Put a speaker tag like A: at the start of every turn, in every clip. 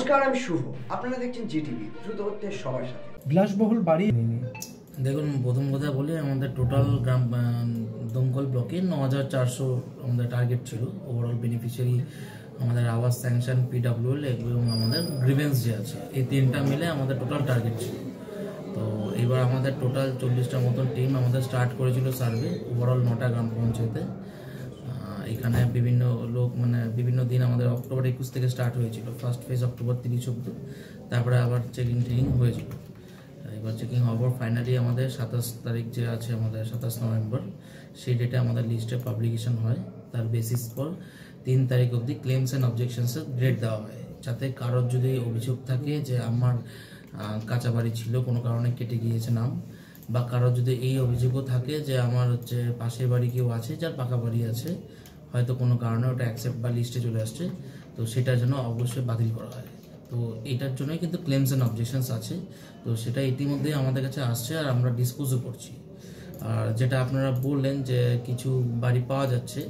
A: নমস্কার, আমি শুভ। আপনারা দেখছেন জিটিভি, দ্রুত হচ্ছে সবার সাথে।
B: বিলাসবহুল বাড়ি
C: দেখুন, প্রথম কথা বলি, আমাদের টোটাল গ্রাম দমকল ব্লকে 9400 আমাদের টার্গেট ছিল। ওভারঅল বেনিফিশিয়ারি আমাদের আওয়াজ, স্যাংশন, পিডাব্লিউএল এবং আমাদের গ্রিভেন্স যে আছে, এই তিনটা মিলে আমাদের টোটাল টার্গেট ছিল। তো এবার আমাদের টোটাল 40টার মতন টিম আমাদের স্টার্ট করেছিল সার্ভে, ওভারঅল 9টা গ্রাম পঞ্চায়েতে। এখানে বিভিন্ন লোক বিভিন্ন দিন আমাদের অক্টোবর 21 থেকে স্টার্ট হয়েছিল, ফার্স্ট ফেজ অক্টোবর 30 অব্দি, তারপরে আবার চেকিং হয়েছিল। এবার চেকিং হওয়ার ফাইনালি আমাদের 27 তারিখ যে আছে, আমাদের 27 নভেম্বর, সেই ডেটে আমাদের লিস্টে পাবলিকেশন হয়। তার বেসিস পর 3 তারিখ অবধি ক্লেমস অ্যান্ড অবজেকশনসের গ্রেড দেওয়া হয়, যাতে কারোর যদি অভিযোগ থাকে যে আমার কাঁচা বাড়ি ছিল, কোনো কারণে কেটে গিয়েছে নাম, বা কারোর যদি এই অভিযোগও থাকে যে আমার পাশের বাড়ি কেউ আছে যার পাকা বাড়ি আছে, হয়তো কোনো কারণে ওটা অ্যাকসেপ্ট বা লিস্টে চলে আসছে, তো সেটার জন্য অবশ্যই বাতিল করা হয়। তো এটার জন্যই কিন্তু ক্লেমস অ্যান্ড অবজেকশনস আছে। তো সেটা ইতিমধ্যে আমাদের কাছে আসছে আর আমরা ডিসপোজও করছি। আর যেটা আপনারা বললেন যে কিছু বাড়ি পাওয়া যাচ্ছে,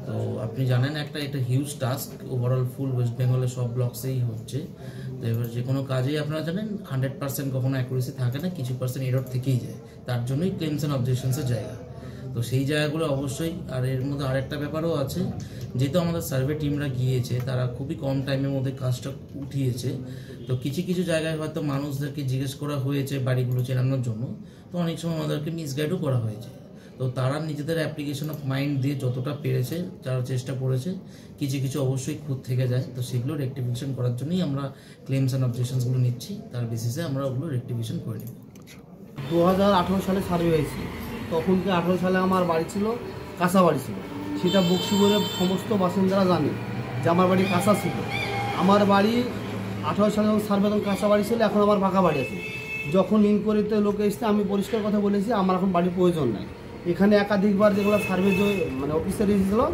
C: তো আপনি জানেন এটা হিউজ টাস্ক, ওভারঅল ফুল ওয়েস্ট বেঙ্গলের সব ব্লকসেই হচ্ছে। তো এবার যে কোনো কাজেই আপনারা জানেন 100% কখনো অ্যাকুরেসি থাকে না, কিছু পার্সেন্ট এরর থেকেই যায়। তার জন্যই ক্লেমস অ্যান্ড অবজেকশনসের জায়গা। তো সেই জায়গাগুলো অবশ্যই। আর এর মধ্যে আরেকটা ব্যাপারও আছে, যেহেতু আমাদের সার্ভে টিমরা গিয়েছে, তারা খুবই কম টাইমের মধ্যে কাজটা উঠিয়েছে। তো কিছু কিছু জায়গায় হয়তো মানুষদেরকে জিজ্ঞেস করা হয়েছে বাড়িগুলো চেনানোর জন্য, তো অনেক সময় আমাদেরকে মিসগাইডও করা হয়েছে। তো তারা নিজেদের অ্যাপ্লিকেশন অফ মাইন্ড দিয়ে যতটা পেরেছে, যারা চেষ্টা করেছে, কিছু কিছু অবশ্যই খুঁত থেকে যায়। তো সেগুলো রেকটিফিকেশন করার জন্যই আমরা ক্লেমস অ্যান্ড অবজেকশনসগুলো নিচ্ছি, তার বেসিসে আমরা ওগুলো রেকটিফিকেশন করে নিব।
D: 2018 সালে সার্ভে হয়েছে, তখন কি 18 সালে আমার বাড়ি ছিল, কাঁচা বাড়ি ছিল। সেটা বক্সিপুরের সমস্ত বাসিন্দারা জানে যে আমার বাড়ি কাঁচা ছিল। আমার বাড়ি 18 সালে যখন সার্ভে তখন কাঁচা বাড়ি ছিল, এখন আমার পাকা বাড়ি আছে। যখন ইনকোয়ারিতে লোকে এসছে, আমি পরিষ্কার কথা বলেছি আমার এখন বাড়ির প্রয়োজন নাই। এখানে একাধিকবার যেগুলো সার্ভে অফিসার এসেছিলো,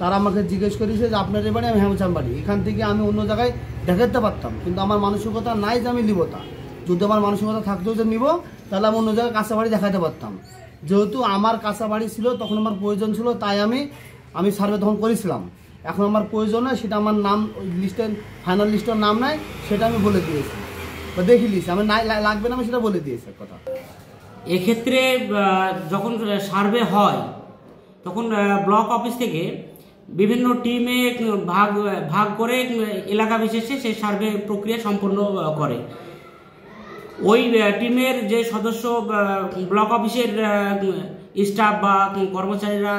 D: তারা আমাকে জিজ্ঞেস করেছে যে আপনার এই বাড়ি, আমি হ্যামচাম বাড়ি। এখান থেকে আমি অন্য জায়গায় দেখাতে পারতাম, কিন্তু আমার মানসিকতা নাই যে আমি নিব তা। যদি আমার মানসিকতা থাকতো যে নিব, তাহলে আমি অন্য জায়গায় কাঁচা বাড়ি দেখাতে পারতাম। যেহেতু আমার কাঁচা বাড়ি ছিল, তখন আমার প্রয়োজন ছিল, তাই আমি সার্ভে তখন করেছিলাম। এখন আমার প্রয়োজন নয়, সেটা আমার নাম লিস্টের ফাইনাল লিস্টের নাম নাই, সেটা আমি বলে দিয়েছি বা দেখে নিয়েছি। আমি নাই লাগবে না, আমি সেটা বলে দিয়েছি কথা।
E: এক্ষেত্রে যখন সার্ভে হয়, তখন ব্লক অফিস থেকে বিভিন্ন টিমে ভাগ করে এলাকা বিশেষে সেই সার্ভে প্রক্রিয়া সম্পন্ন করে। ওই টিমের যে সদস্য, ব্লক অফিসের স্টাফ বা কর্মচারীরা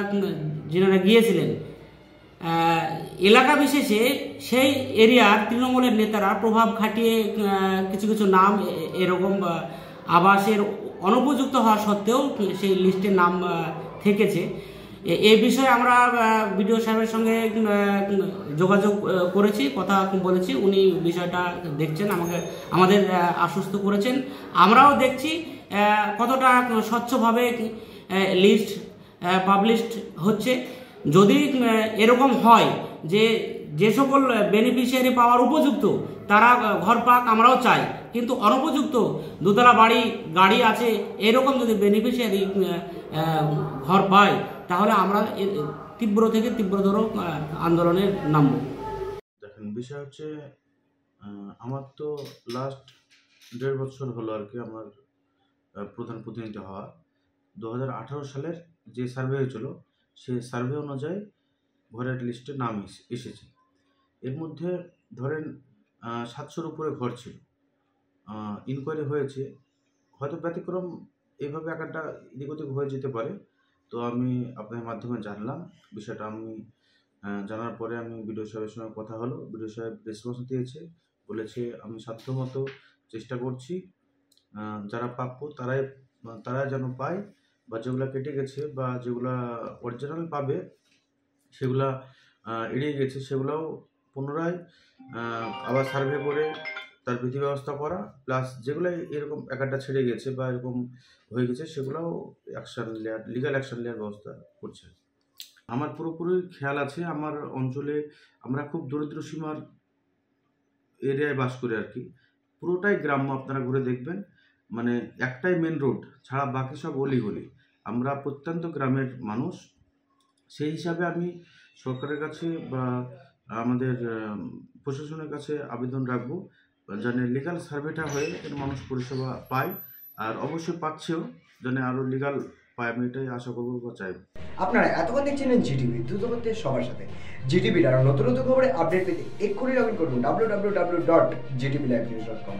E: যারা গিয়েছিলেন, এলাকা বিশেষে সেই এরিয়ার তৃণমূলের নেতারা প্রভাব খাটিয়ে কিছু কিছু নাম এরকম আবাসের অনুপযুক্ত হওয়া সত্ত্বেও সেই লিস্টের নাম থেকেছে। এই বিষয়ে আমরা বিডিও সাহেবের সঙ্গে যোগাযোগ করেছি, কথা বলেছি। উনি বিষয়টা দেখছেন, আমাদের আশ্বস্ত করেছেন। আমরাও দেখছি কতটা স্বচ্ছভাবে লিস্ট পাবলিশড হচ্ছে। যদি এরকম হয় যে সকল বেনিফিশিয়ারি পাওয়ার উপযুক্ত তারা ঘর পাক, আমরাও চাই, কিন্তু অনুপযুক্ত দোতলা বাড়ি, গাড়ি আছে, এরকম যদি বেনিফিশিয়ারি ঘর পায়, তাহলে আমরা তীব্র থেকে তীব্রতর আন্দোলনের নামব।
F: দেখেন, বিষয় হচ্ছে, আমার তো লাস্ট 1.5 বছর হলো আর কি আমার প্রধান প্রতিনিধি হওয়া। 2018 সালের যে সার্ভে হয়েছিল, সেই সার্ভে অনুযায়ী ঘরের লিস্টে নাম এসেছে। এর মধ্যে ধরেন 700-র উপরে ঘর ছিল। ইনকোয়ারি হয়েছে, হয়তো ব্যতিক্রম এইভাবে একটা এদিক ওদিক হয়ে যেতে পারে। তো আমি আপনাদের মাধ্যমে জানলাম বিষয়টা। আমি জানার পরে আমি বিডিও সাহেবের সঙ্গে কথা হলো, বিডিও সাহেব রেসপন্স দিয়েছে, বলেছে আমি সাধ্যমতো চেষ্টা করছি, যারা প্রাপ্য তারা যেন পায়, বা যেগুলো কেটে গেছে বা যেগুলা অরিজিনাল পাবে সেগুলা এড়িয়ে গেছে, সেগুলোও পুনরায় আবার সার্ভে করে তার বিধি ব্যবস্থা করা, প্লাস যেগুলো এরকম একটা ছেড়ে গেছে বা এরকম হয়ে গেছে, সেগুলোও লিগ্যাল অ্যাকশন নেওয়ার ব্যবস্থা করছে। আমার পুরোপুরি খেয়াল আছে, আমার অঞ্চলে আমরা খুব দরিদ্র সীমার এরিয়ায় বাস করি আর কি। পুরোটাই গ্রাম্য, আপনারা ঘুরে দেখবেন, একটাই মেন রোড ছাড়া বাকি সব অলিগলি। আমরা প্রত্যন্ত গ্রামের মানুষ। সেই হিসাবে আমি সরকারের কাছে বা আমাদের প্রশাসনের কাছে আবেদন রাখবো যেন লিগাল সার্ভেটা হয়ে যেন মানুষ পরিষেবা পায়, আর অবশ্যই পাচ্ছেও, যেন আরও লিগাল পায়, আমি এটাই আশা করবো বা চাইব।
A: আপনারা এতক্ষণ দেখছিলেন জিটিভি, দ্রুত হচ্ছে সবার সাথে। জিটিভির আরও নতুন নতুন খবরে আপডেট পেতে এক্ষুনি লগ ইন করুন www.gtblivenews.com।